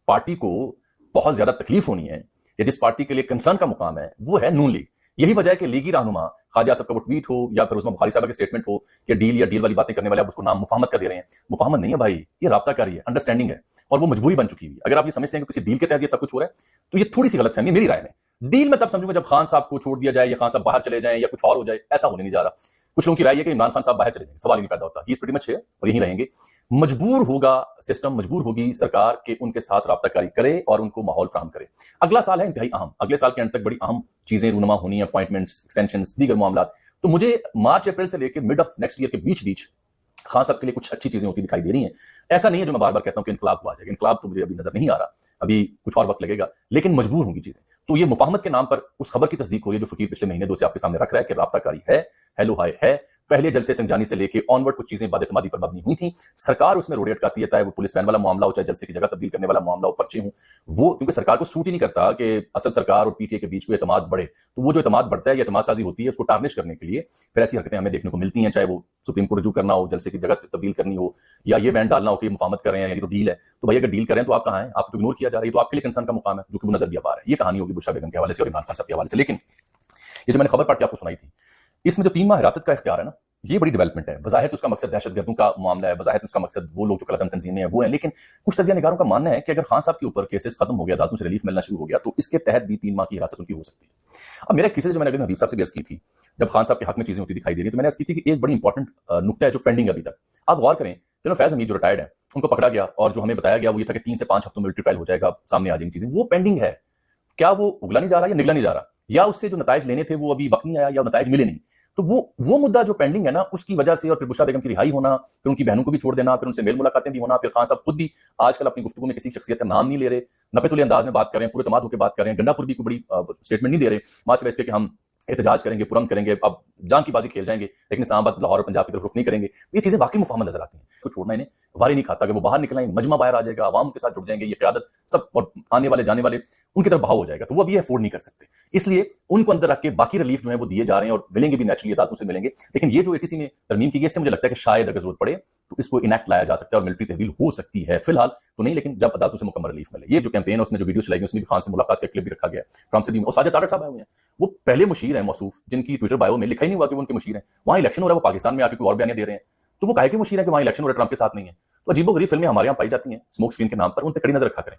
Party को बहुत ज्यादा तकलीफ होनी है या जिस पार्टी के लिए कंसर्न का मुकाम है वो है नून लीग। यही वजह है कि लीगी रहनुमा ख्वाजा आसफ का वो ट्वीट हो या फिर उसमें बुखारी साहब के स्टेटमेंट हो कि डील या डील वाली बातें करने वाले आप उसको नाम मुफाहमत का दे रहे हैं। मुफाहमत नहीं है भाई, ये राब्ताकारी है, अंडरस्टैंडिंग है और वो मजबूरी बन चुकी है। अगर आप ये समझते हैं कि किसी डील के तहत ये सब कुछ हो रहा है तो ये थोड़ी सी गलतफहमी मेरी राय में। डील में तब समझूंगा जब खान साहब को छोड़ दिया जाए या खान साहब बाहर चले जाएं या कुछ और हो जाए, ऐसा होने नहीं जा रहा। कुछ लोगों की राय है कि इमरान खान साहब बाहर चले जाएंगे, सवाल ही नहीं पैदा होता, ये प्रीटी मच है और यहीं रहेंगे। मजबूर होगा सिस्टम, मजबूर होगी सरकार के उनके साथ राब्ताकारी करे और उनको माहौल फराहम करे। अगला साल है इंतहाई अहम, अगले साल के अंत तक बड़ी अहम चीजें रूनुमा होनी है, अपॉइंटमेंट्स, एक्सटेंशन, दीगर मामला। तो मुझे मार्च अप्रैल से लेकर मिड ऑफ नेक्स्ट ईयर के बीच बीच खान साहब के लिए कुछ अच्छी चीजें होती दिखाई दे रही हैं। ऐसा नहीं है जो मैं बार बार कहता हूं कि इनकलाब को आ जाएगा, इनकलाब तो मुझे अभी नजर नहीं आ रहा, अभी कुछ और वक्त लगेगा, लेकिन मजबूर होंगी चीजें। तो ये मुफाहमत के नाम पर उस खबर की तस्दीक हो रही है जो फकीर पिछले महीने 2 से आपके सामने रख रहा है कि राब्ताकारी है, हेलो हाय है। पहले जलसे संजानी से लेके ऑनवर्ड कुछ चीजें बात-ए-तमादी पर मबनी हुई थी। सरकार उसमें रोटेट करती है, चाहे वो पुलिस वैन वाला मामला हो, चाहे जलसे की जगह तब्दील करने वाला मामला हो, पर्चे हो। वो क्योंकि सरकार को सूट ही नहीं करता कि असल सरकार और पीटीए के बीच कोई एतमाद बढ़े, तो वो जो एतमाद बढ़ता है या एतमाद साजी होती है उसको टार्निश करने के लिए फिर ऐसी हरकतें हमें देखने को मिलती हैं, चाहे वो सुप्रीम को रजू करना हो, जलसे की जगह तब्दील करनी हो, या ये बैन डालना हो कि मुफाहमत कर रहे हैं, ये तो डील है। तो भाई अगर डील करें तो आप कहां हैं? आप तो इग्नोर किया जा रही है, तो आपके लिए कंसर्न का मुकाम है जो कि वो नजर भी आ रहा है। ये कहानी होगी बुशरा बेगम के हवाले से और इमरान खान साहब के हवाले से। लेकिन ये जो मैंने खबर पढ़ के आपको सुनाई थी, इसमें जो 3 माह हिरासत का इख्तियार है ना, ये बड़ी डेवलपमेंट है। बज़ाहिर उसका मकसद दहशतगर्दों का मामला है, बज़ाहिर उसका मकसद वो लोग जो कलदम तंजीमें हैं वो है, लेकिन कुछ तजिया निगारों का मानना है कि अगर खान साहब के ऊपर केसेस खत्म हो गया, अदालतों से रिलीफ मिलना शुरू हो गया, तो इसके तहत भी 3 माह की हिरासत उनकी हो सकती है। अब मेरा किसी से जो मैंने हबीब साहब से बहस की थी, जब खान साहब के हक में चीजें होती दिखाई दे रही, तो मैंने की थी कि एक बड़ी इंपॉर्टेंट नुकता है जो पेंडिंग अभी तक। आप गौर करें, चलो फैज हमीद जो रिटायर्ड है उनको पकड़ा गया और जो हमें बताया गया वो ये था कि 3 से 5 हफ्तों में ट्रायल हो जाएगा, सामने आ जाएंगी चीजें, वो पेंडिंग है। क्या वो उगला नहीं जा रहा या निगला नहीं जा रहा, या उससे जो नताइज लेने थे वो अभी वक्त नहीं आया या नताइज मिले नहीं। तो वो मुद्दा जो पेंडिंग है ना, उसकी वजह से और फिर बुशरा बेगम की रिहाई होना, फिर उनकी बहनों को भी छोड़ देना, फिर उनसे मेल मुलाकातें भी होना, फिर खान साहब खुद भी आजकल अपनी गुफ्तगू में किसी शख्सियत का नाम नहीं ले रहे, नपे-तुले अंदाज में बात कर रहे हैं, पूरे तमाद होकर बात कर रहे हैं, गंडापुर भी कोई बड़ी स्टेटमेंट नहीं दे रहे, मां से इसके कि हम एहतजाज करेंगे, पुरम करेंगे, अब जान की बाजी खेल जाएंगे, लेकिन इस्लामाबाद, लाहौर और पंजाब की तरफ रुख नहीं करेंगे। ये चीजें वाकई मुफाहमत नजर आती हैं। तो छोड़ना इन्हें वारी नहीं खाता कि वो बाहर निकल आए, मजमा बाहर आ जाएगा, आवाम के साथ जुड़ जाएंगे, ये क़यादत सब और आने वाले जाने वाले उनकी तरफ बहाव हो जाएगा, तो वो अभी अफोर्ड नहीं कर सकते। इसलिए उनको अंदर रख के बाकी रिलीफ जो है वो दिए जा रहे हैं और मिलेंगे भी, नेचुरली अदालतों से मिलेंगे। लेकिन ये जो एटीसी में तरमीम की, इससे मुझे लगता है कि शायद अगर जरूरत पड़े तो इसको इनैक्ट लाया जा सकता है और मिलिट्री तहवील हो सकती है। फिलहाल तो नहीं, लेकिन जब अदालतों से मुकम्मल रिलीफ मिले। ये जो कैंपेन है उसमें जो वीडियो चलाई गई उसमें भी खान से मुलाकात का क्लिप भी रखा गया है, फ्रांस से भी। और साजिद तारड़ साहब आए हुए हैं, वो पहले मुशीर हैं मौसूफ, जिनकी ट्विटर बायो में लिखा ही नहीं हुआ कि वो उनके मुशीर हैं। वहां इलेक्शन हो रहा है, वो पाकिस्तान में आके कोई और बयान दे रहे हैं, तो वो काहे के मुशीर है कि वहां इलेक्शन हो रहा है, ट्रंप के साथ नहीं है। तो अजीबो गरीब फिल्में हमारे यहाँ पाई जाती हैं स्मोक स्क्रीन के नाम पर, उन पर कड़ी नजर रखा करें।